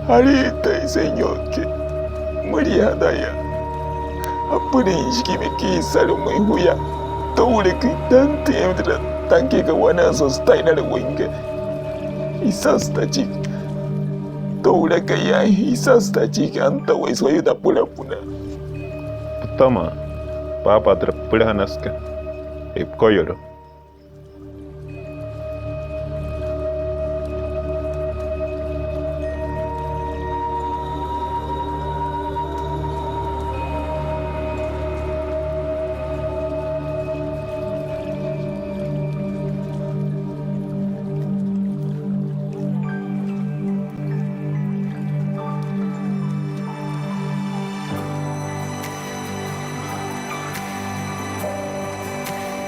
Arita Señor que Mariadaya. Apurins que me quisaram muy huya. Tole que tanto entra tanque que guanazo está en el winge. Y sasta chic. Tole que ya y sasta chic anta hueso ayuda pula puna. Toma, papa trapuranaska. Koyoro.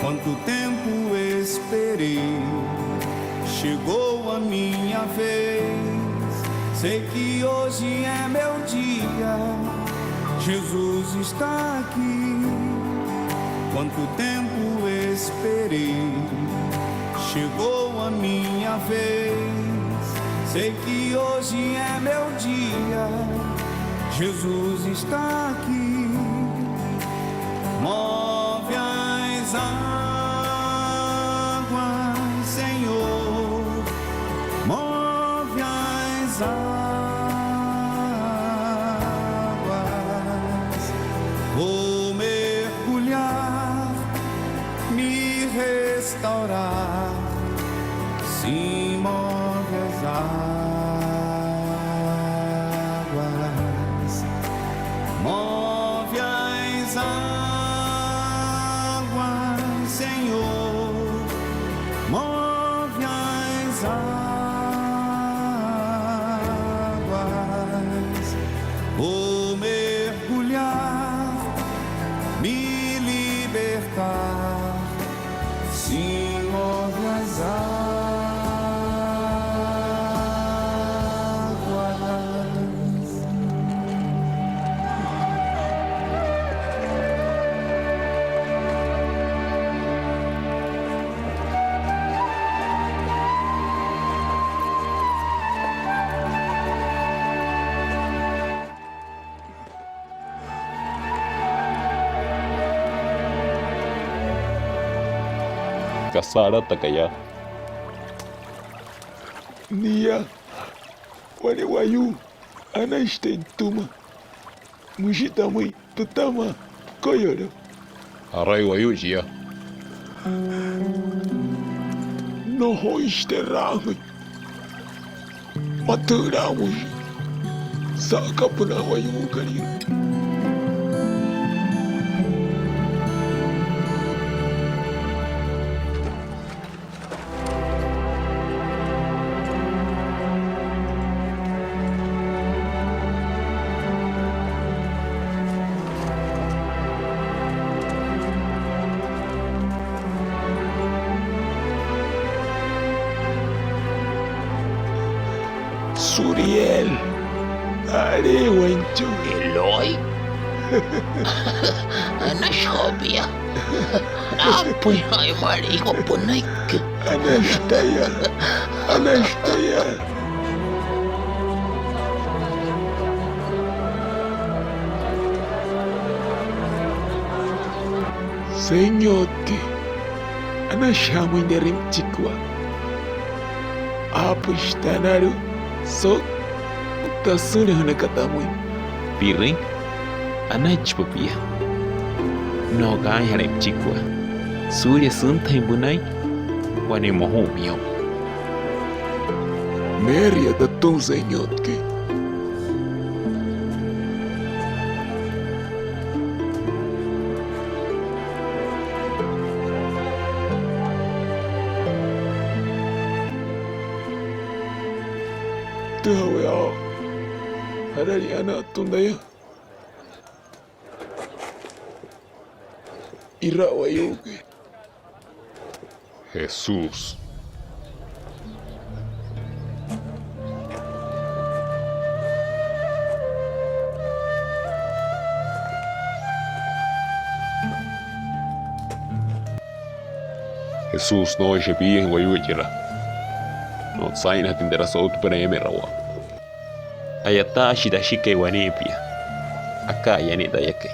Quanto tempo esperei, chegou a minha vez. Sei que hoje é meu dia, Jesus está aqui. Quanto tempo esperei, chegou a minha vez. Sei que hoje é meu dia, Jesus está aqui. Move as águas, Senhor, move as águas. Vou mergulhar, me restaurar. Sim, move as águas, move as águas, Senhor, move as águas. Vou mergulhar, me libertar. Sim, move as águas. Kasara takaya. Nia. Wale wayu. Anastentuma. Mushitamui. Tutama. Koyoro. Arai wayujia. No hoisterangui. Maturangui. Sakapuna wayu kari. Suriel. Are wenchu. Eloy. Anashobia. Apoy ay marigo punik. Anastaya. Anastaya. Señor que anashamo inderim chikwa. Apo istanaru. So tasune hunakatamui. Piring, anach papia. No gai harem chikwa. Surya suntai bunai. Wane moho miyo. Meria da tum señor que. Tuh ya. Harari anak tundaya. Ira wayuke. Jesús. Jesús no oye bien wayujira. No sain hatin dera sot premerawa. ayata shida shike wane pia aka yani da yake